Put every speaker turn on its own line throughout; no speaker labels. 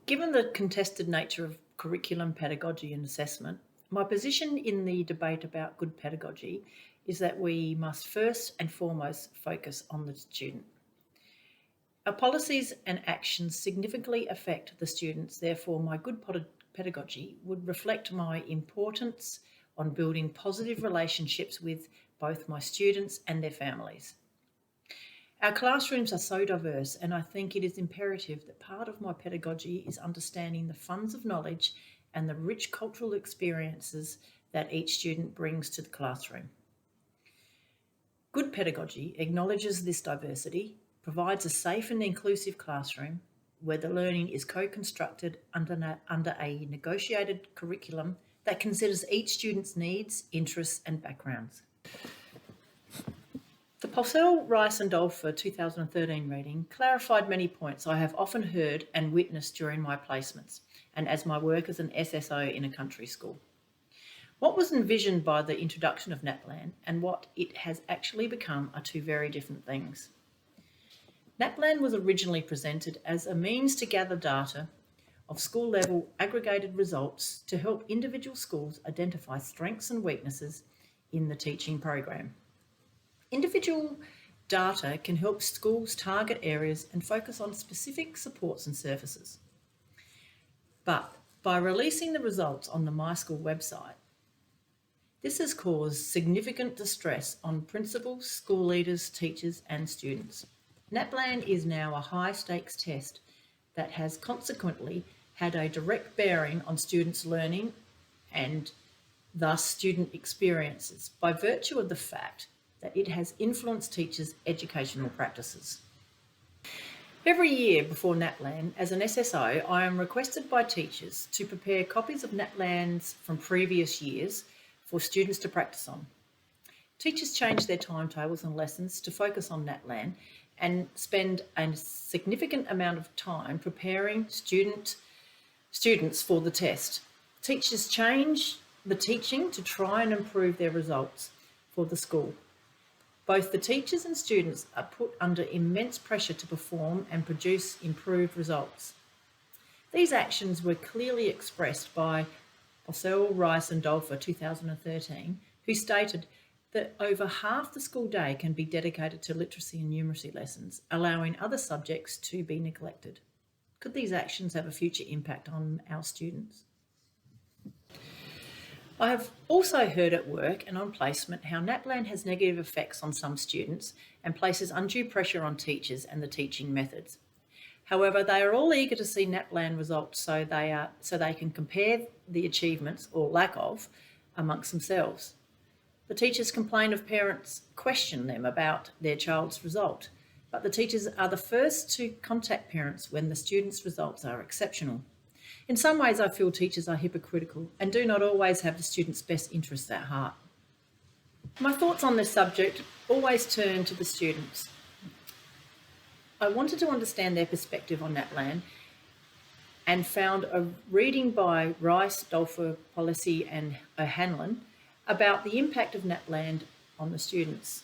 Given the contested nature of curriculum, pedagogy and assessment, my position in the debate about good pedagogy is that we must first and foremost focus on the student. Our policies and actions significantly affect the students, therefore my good pedagogy would reflect my importance on building positive relationships with both my students and their families. Our classrooms are so diverse, and I think it is imperative that part of my pedagogy is understanding the funds of knowledge and the rich cultural experiences that each student brings to the classroom. Good pedagogy acknowledges this diversity, provides a safe and inclusive classroom where the learning is co-constructed under a negotiated curriculum that considers each student's needs, interests and backgrounds. The Purcell, Rice and Dolfer 2013 reading clarified many points I have often heard and witnessed during my placements and as my work as an SSO in a country school. What was envisioned by the introduction of NAPLAN and what it has actually become are two very different things. NAPLAN was originally presented as a means to gather data of school-level aggregated results to help individual schools identify strengths and weaknesses in the teaching program. Individual data can help schools target areas and focus on specific supports and services. But by releasing the results on the My School website, this has caused significant distress on principals, school leaders, teachers and students. NAPLAN is now a high-stakes test that has consequently had a direct bearing on students' learning and thus student experiences by virtue of the fact that it has influenced teachers' educational practices. Every year before NAPLAN, as an SSO, I am requested by teachers to prepare copies of NAPLANs from previous years for students to practice on. Teachers change their timetables and lessons to focus on NAPLAN and spend a significant amount of time preparing students for the test. Teachers change the teaching to try and improve their results for the school. Both the teachers and students are put under immense pressure to perform and produce improved results. These actions were clearly expressed by Purcell, Rice and Dolfer 2013, who stated that over half the school day can be dedicated to literacy and numeracy lessons, allowing other subjects to be neglected. Could these actions have a future impact on our students? I have also heard at work and on placement how NAPLAN has negative effects on some students and places undue pressure on teachers and the teaching methods. However, they are all eager to see NAPLAN results so they can compare the achievements, or lack of, amongst themselves. The teachers complain of parents question them about their child's result, but the teachers are the first to contact parents when the students' results are exceptional. In some ways, I feel teachers are hypocritical and do not always have the students' best interests at heart. My thoughts on this subject always turn to the students. I wanted to understand their perspective on NAPLAN and found a reading by Rice, Dolfer, Policy and O'Hanlon about the impact of NAPLAN on the students.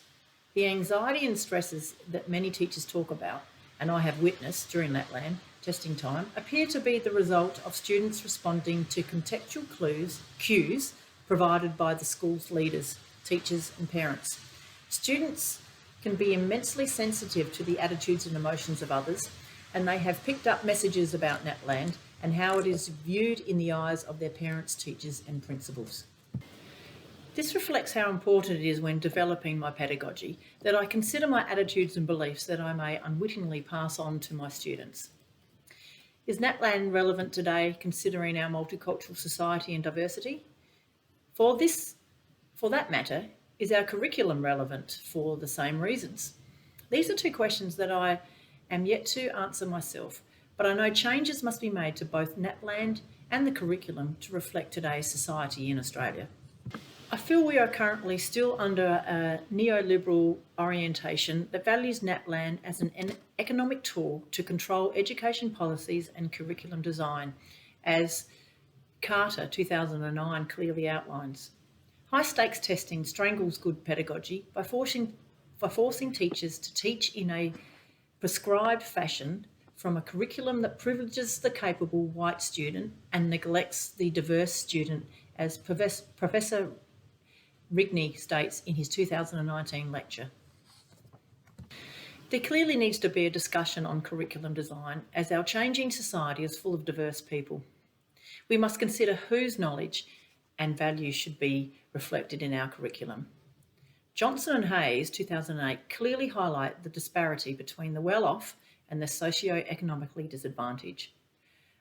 The anxiety and stresses that many teachers talk about, and I have witnessed during NAPLAN testing time, appear to be the result of students responding to contextual cues provided by the school's leaders, teachers and parents. Students can be immensely sensitive to the attitudes and emotions of others, and they have picked up messages about NAPLAN and how it is viewed in the eyes of their parents, teachers and principals. This reflects how important it is when developing my pedagogy that I consider my attitudes and beliefs that I may unwittingly pass on to my students. Is NAPLAN relevant today considering our multicultural society and diversity? For that matter, is our curriculum relevant for the same reasons? These are two questions that I am yet to answer myself, but I know changes must be made to both NAPLAN and the curriculum to reflect today's society in Australia. I feel we are currently still under a neoliberal orientation that values NAPLAN as an economic tool to control education policies and curriculum design, as Carter 2009 clearly outlines. High-stakes testing strangles good pedagogy by forcing teachers to teach in a prescribed fashion from a curriculum that privileges the capable white student and neglects the diverse student, as Professor Rigney states in his 2019 lecture. There clearly needs to be a discussion on curriculum design, as our changing society is full of diverse people. We must consider whose knowledge and values should be reflected in our curriculum. Johnson and Hayes, 2008, clearly highlight the disparity between the well-off and the socio-economically disadvantaged.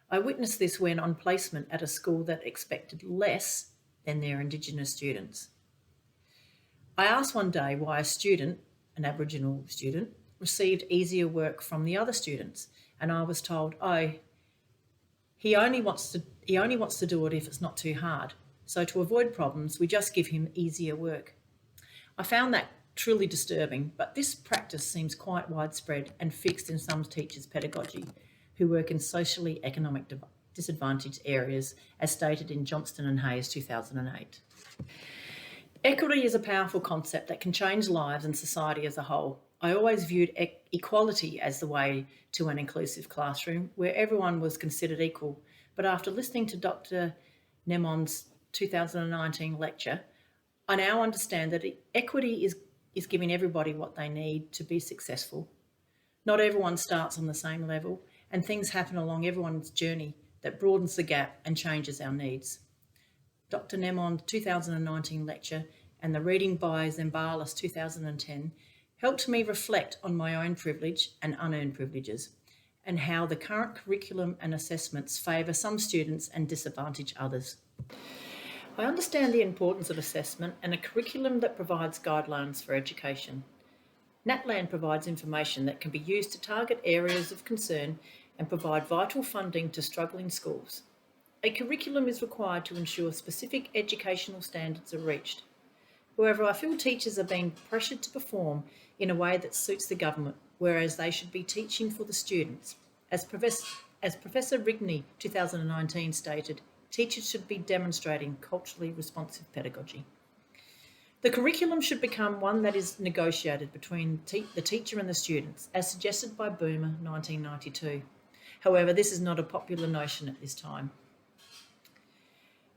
I witnessed this when on placement at a school that expected less than their Indigenous students. I asked one day why a student, an Aboriginal student, received easier work from the other students, and I was told, oh, he only wants to do it if it's not too hard. So to avoid problems, we just give him easier work. I found that truly disturbing, but this practice seems quite widespread and fixed in some teachers' pedagogy who work in socially economic disadvantaged areas, as stated in Johnston and Hayes 2008. Equity is a powerful concept that can change lives and society as a whole. I always viewed equality as the way to an inclusive classroom where everyone was considered equal, but after listening to Dr. Nemon's 2019 lecture, I now understand that equity is giving everybody what they need to be successful. Not everyone starts on the same level, and things happen along everyone's journey that broadens the gap and changes our needs. Dr. Nemon's 2019 lecture and the reading by Zembalis 2010 helped me reflect on my own privilege and unearned privileges, and how the current curriculum and assessments favour some students and disadvantage others. I understand the importance of assessment and a curriculum that provides guidelines for education. NAPLAN provides information that can be used to target areas of concern and provide vital funding to struggling schools. A curriculum is required to ensure specific educational standards are reached. However, I feel teachers are being pressured to perform in a way that suits the government, whereas they should be teaching for the students. As Professor Rigney 2019 stated, teachers should be demonstrating culturally responsive pedagogy. The curriculum should become one that is negotiated between the teacher and the students, as suggested by Boomer 1992. However, this is not a popular notion at this time.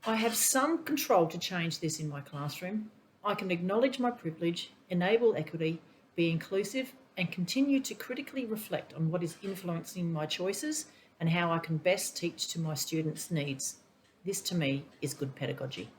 I have some control to change this in my classroom. I can acknowledge my privilege, enable equity, be inclusive, and continue to critically reflect on what is influencing my choices and how I can best teach to my students' needs. This, to me, is good pedagogy.